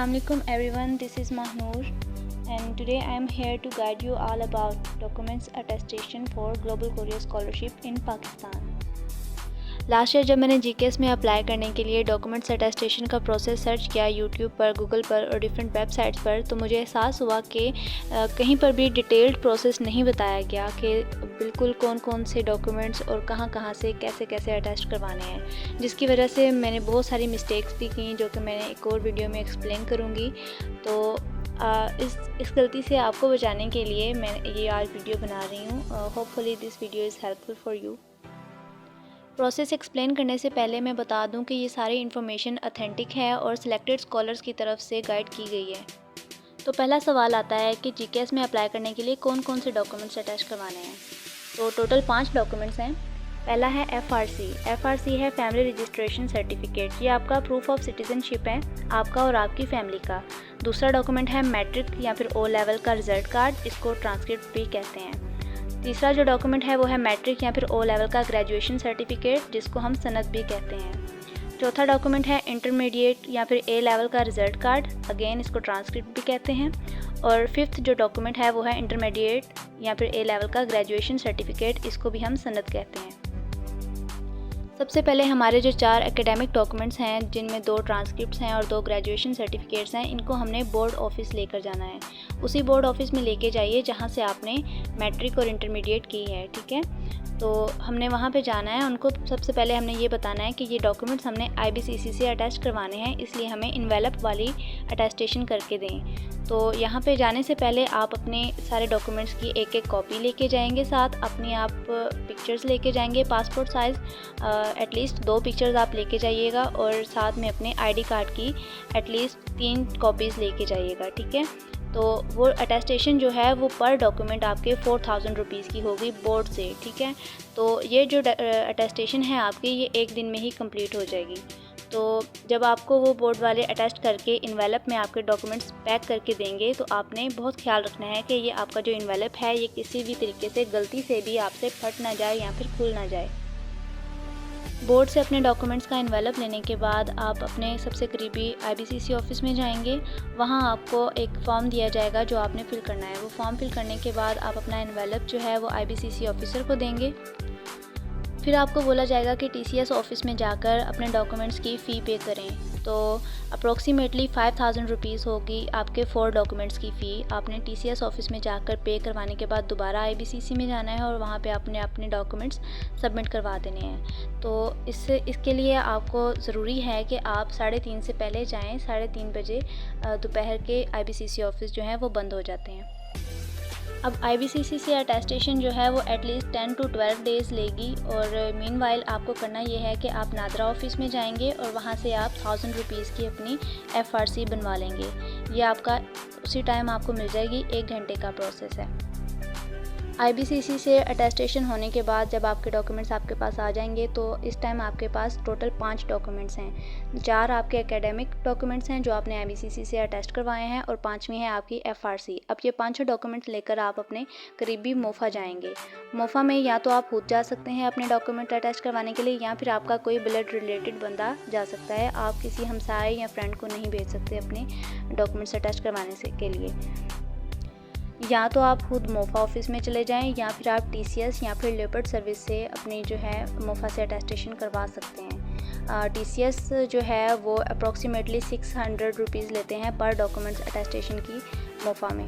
Assalamualaikum everyone, this is Mahnoor and today I am here to guide you all about documents attestation for Global Courier Scholarship in Pakistan। Last year जब मैंने GKS में apply करने के लिए documents attestation का process search किया YouTube पर, Google पर और डिफरेंट वेबसाइट्स पर, तो मुझे एहसास हुआ कि कहीं पर भी डिटेल्ड प्रोसेस नहीं बताया गया कि बिल्कुल कौन कौन से डॉक्यूमेंट्स और कहाँ कहाँ से कैसे कैसे अटेस्ट करवाने हैं, जिसकी वजह से मैंने बहुत सारी मिस्टेक्स भी की जो कि मैंने एक और वीडियो में एक्सप्लेन करूँगी। तो इस गलती से आपको बचाने के लिए मैं ये आज वीडियो बना रही हूँ। Hopefully this video is helpful for you. Process explain करने से पहले मैं बता दूं कि ये सारी इन्फॉर्मेशन ऑथेंटिक है और सिलेक्टेड स्कॉलर्स की तरफ से गाइड की गई है। तो पहला सवाल आता है कि जीकेएस में अप्लाई करने के लिए कौन कौन से डॉक्यूमेंट्स अटैच करवाने हैं। तो टोटल 5 डॉक्यूमेंट्स हैं। पहला है एफआरसी है फैमिली रजिस्ट्रेशन सर्टिफिकेट। ये आपका प्रूफ ऑफ सिटीजनशिप है, आपका और आपकी फैमिली का। दूसरा डॉक्यूमेंट है मैट्रिक या फिर ओ लेवल का रिजल्ट कार्ड, इसको ट्रांसक्रिप्ट भी कहते हैं। तीसरा जो डॉक्यूमेंट है वो है मैट्रिक या फिर ओ लेवल का ग्रेजुएशन सर्टिफिकेट, जिसको हम सनद भी कहते हैं। चौथा डॉक्यूमेंट है इंटरमीडिएट या फिर ए लेवल का रिजल्ट कार्ड, अगेन इसको ट्रांसक्रिप्ट भी कहते हैं। और फिफ्थ जो डॉक्यूमेंट है वो है इंटरमीडिएट या फिर ए लेवल का ग्रेजुएशन सर्टिफिकेट, इसको भी हम सनद कहते हैं। सबसे पहले हमारे जो 4 एकेडमिक डॉक्यूमेंट्स हैं, जिनमें 2 ट्रांसक्रिप्ट्स हैं और 2 ग्रेजुएशन सर्टिफिकेट्स हैं, इनको हमने बोर्ड ऑफिस लेकर जाना है। उसी बोर्ड ऑफिस में लेके जाइए जहां से आपने मैट्रिक और इंटरमीडिएट की है, ठीक है। तो हमने वहां पे जाना है। उनको सबसे पहले हमने ये बताना है कि ये डॉक्यूमेंट्स हमने आईबीसीसी से अटैच करवाने हैं, इसलिए हमें इन्वेलप वाली अटेस्टेशन करके दें। तो यहाँ पे जाने से पहले आप अपने सारे डॉक्यूमेंट्स की एक एक कॉपी लेके जाएंगे, साथ अपनी आप पिक्चर्स लेके जाएंगे पासपोर्ट साइज़, एटलीस्ट 2 पिक्चर्स आप लेके जाइएगा, और साथ में अपने आईडी कार्ड की एटलीस्ट 3 कॉपीज़ लेके जाइएगा, ठीक है। तो वो अटेस्टेशन जो है वो पर डॉक्यूमेंट आपके 4000 रुपीज़ की होगी बोर्ड से, ठीक है। तो ये जो अटेस्टेशन है आपकी, ये 1 दिन में ही कंप्लीट हो जाएगी। तो जब आपको वो बोर्ड वाले अटेस्ट करके इन्वेलप में आपके डॉक्यूमेंट्स पैक करके देंगे, तो आपने बहुत ख्याल रखना है कि ये आपका जो इन्वेलप है ये किसी भी तरीके से गलती से भी आपसे फट ना जाए या फिर खुल ना जाए। बोर्ड से अपने डॉक्यूमेंट्स का इन्वेलप लेने के बाद आप अपने सबसे करीबी आईबीसीसी ऑफिस में जाएंगे। वहाँ आपको एक फॉर्म दिया जाएगा जो आपने फ़िल करना है। वो फॉर्म फिल करने के बाद आप अपना इन्वेलप जो है वो आईबीसीसी ऑफिसर को देंगे। फिर आपको बोला जाएगा कि टीसीएस ऑफिस में जाकर अपने डॉक्यूमेंट्स की फ़ी पे करें। तो अप्रोक्सीमेटली 5000 रुपीज़ होगी आपके 4 डॉक्यूमेंट्स की फ़ी। आपने टीसीएस ऑफिस में जाकर पे करवाने के बाद दोबारा आईबीसीसी में जाना है और वहाँ पे आपने अपने डॉक्यूमेंट्स सबमिट करवा देने हैं। तो इसके लिए आपको ज़रूरी है कि आप 3:30 से पहले जाएँ। 3:30 बजे दोपहर के आईबीसीसी ऑफिस जो हैं वो बंद हो जाते हैं। अब आईबीसीसी से अटेस्टेशन जो है वो एटलीस्ट 10 to 12 डेज़ लेगी, और मीनवाइल आपको करना ये है कि आप नादरा ऑफिस में जाएंगे और वहाँ से आप 1000 रुपीज़ की अपनी एफआरसी बनवा लेंगे। ये आपका उसी टाइम आपको मिल जाएगी, 1 घंटे का प्रोसेस है। आईबीसीसी से अटेस्टेशन होने के बाद जब आपके डॉक्यूमेंट्स आपके पास आ जाएंगे, तो इस टाइम आपके पास टोटल 5 डॉक्यूमेंट्स हैं। 4 आपके एकेडमिक डॉक्यूमेंट्स हैं जो आपने आईबीसीसी से अटेस्ट करवाए हैं, और 5वीं है आपकी एफआरसी। अब ये 5 डॉक्यूमेंट्स लेकर आप अपने करीबी मोफा जाएंगे। मोफा में या तो आप खुद जा सकते हैं अपने डॉक्यूमेंट अटेस्ट करवाने के लिए, या फिर आपका कोई ब्लड रिलेटेड बंदा जा सकता है। आप किसी हमसाए या फ्रेंड को नहीं भेज सकते अपने डॉक्यूमेंट्स अटेस्ट करवाने से के लिए। या तो आप खुद मोफा ऑफिस में चले जाएं, या फिर आप टीसीएस या फिर लेपर्ड सर्विस से अपनी जो है मोफा से अटेस्टेशन करवा सकते हैं। टीसीएस जो है वो अप्रॉक्सीमेटली 600 रुपीज़ लेते हैं पर डॉक्यूमेंट्स अटेस्टेशन की मोफा में।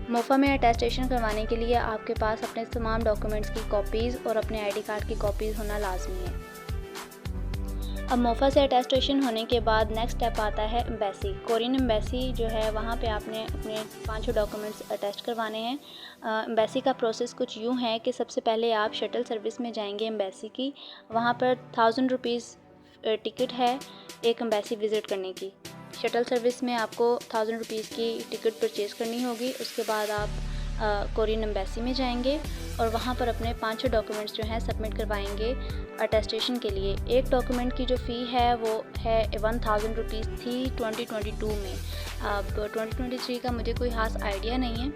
मोफा में अटेस्टेशन करवाने के लिए आपके पास अपने तमाम डॉक्यूमेंट्स की कॉपीज़ और अपने आईडी कार्ड की कॉपीज़ होना लाजमी है। अब मोफा से अटेस्टेशन होने के बाद नेक्स्ट स्टेप आता है एम्बेसी। कोरियन एम्बेसी जो है वहाँ पे आपने अपने 5 डॉक्यूमेंट्स अटेस्ट करवाने हैं। एम्बेसी का प्रोसेस कुछ यूँ है कि सबसे पहले आप शटल सर्विस में जाएंगे एम्बेसी की। वहाँ पर 1000 रुपीज़ टिकट है एक एम्बेसी विज़िट करने की। शटल सर्विस में आपको 1000 रुपीज़ की टिकट परचेज़ करनी होगी। उसके बाद आप कोरियन एम्बेसी में जाएंगे और वहाँ पर अपने 5 डॉक्यूमेंट्स जो हैं सबमिट करवाएंगे अटेस्टेशन के लिए। एक डॉक्यूमेंट की जो फ़ी है वो है 1000 रुपीज़ थी 2022 में। अब 2023 का मुझे कोई ख़ास आइडिया नहीं है,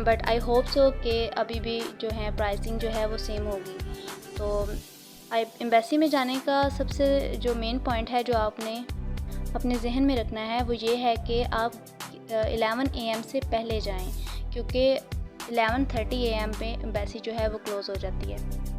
बट आई होप सो कि अभी भी जो है प्राइसिंग जो है वो सेम होगी। तो एम्बेसी में जाने का सबसे जो मेन पॉइंट है जो आपने अपने जहन में रखना है वो ये है कि आप 11 AM से पहले जाएं, क्योंकि 11:30 AM पे एम्बेसी जो है वो क्लोज़ हो जाती है।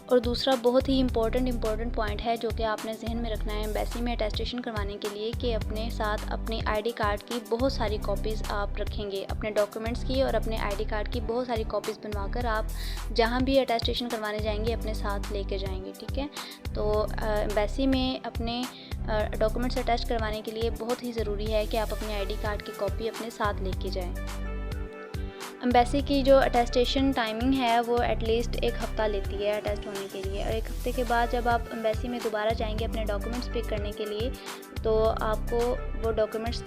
और दूसरा बहुत ही इम्पोर्टेंट पॉइंट है जो कि आपने जहन में रखना है एम्बेसी में अटेस्टेशन करवाने के लिए, कि अपने साथ अपनी आईडी कार्ड की बहुत सारी कॉपीज़ आप रखेंगे, अपने डॉक्यूमेंट्स की और अपने आईडी कार्ड की बहुत सारी कॉपीज़ बनवाकर आप जहाँ भी अटेस्टेशन करवाने जाएंगे अपने साथ लेके जाएंगे, ठीक है। तो एम्बेसी में अपने डॉक्यूमेंट्स अटैच करवाने के लिए बहुत ही ज़रूरी है कि आप अपनी आईडी कार्ड की कॉपी अपने साथ लेके जाएं। एम्बेसी की जो अटेस्टेशन टाइमिंग है वो एटलीस्ट 1 हफ़्ता लेती है अटेस्ट होने के लिए, और 1 हफ़्ते के बाद जब आप एम्बेसी में दोबारा जाएंगे अपने डॉक्यूमेंट्स पिक करने के लिए, तो आपको वो डॉक्यूमेंट्स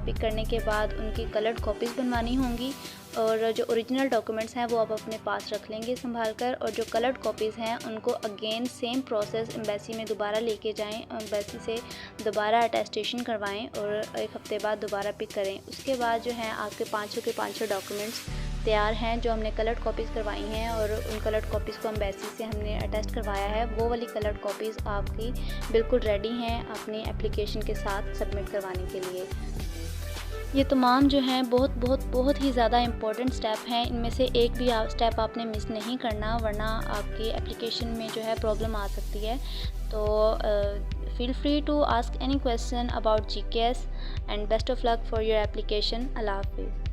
पिक करने के बाद उनकी कलर्ड कॉपीज़ बनवानी होंगी, और जो ओरिजिनल डॉक्यूमेंट्स हैं वो आप अपने पास रख लेंगे संभाल कर, और जो कलर्ड कॉपीज़ हैं उनको अगेन सेम प्रोसेस एम्बेसी में दोबारा लेके जाएं, एम्बेसी से दोबारा अटेस्टेशन करवाएं और 1 हफ़्ते बाद दोबारा पिक करें। उसके बाद जो है आपके 500 के 500 डॉक्यूमेंट्स तैयार हैं जो हमने कलर्ड कॉपीज़ करवाई हैं, और उन कलर्ड कॉपीज़ को एम्बेसी से हमने अटेस्ट करवाया है। वो वाली कलर्ड कॉपीज़ आपकी बिल्कुल रेडी हैं अपनी एप्लीकेशन के साथ सबमिट करवाने के लिए। ये तमाम जो हैं बहुत ही ज़्यादा इम्पोर्टेंट स्टेप हैं, इनमें से एक भी स्टेप आपने मिस नहीं करना, वरना आपकी एप्लीकेशन में जो है प्रॉब्लम आ सकती है। तो feel free to ask any question about GKS and best of luck for your application. अल्लाह हाफिज़।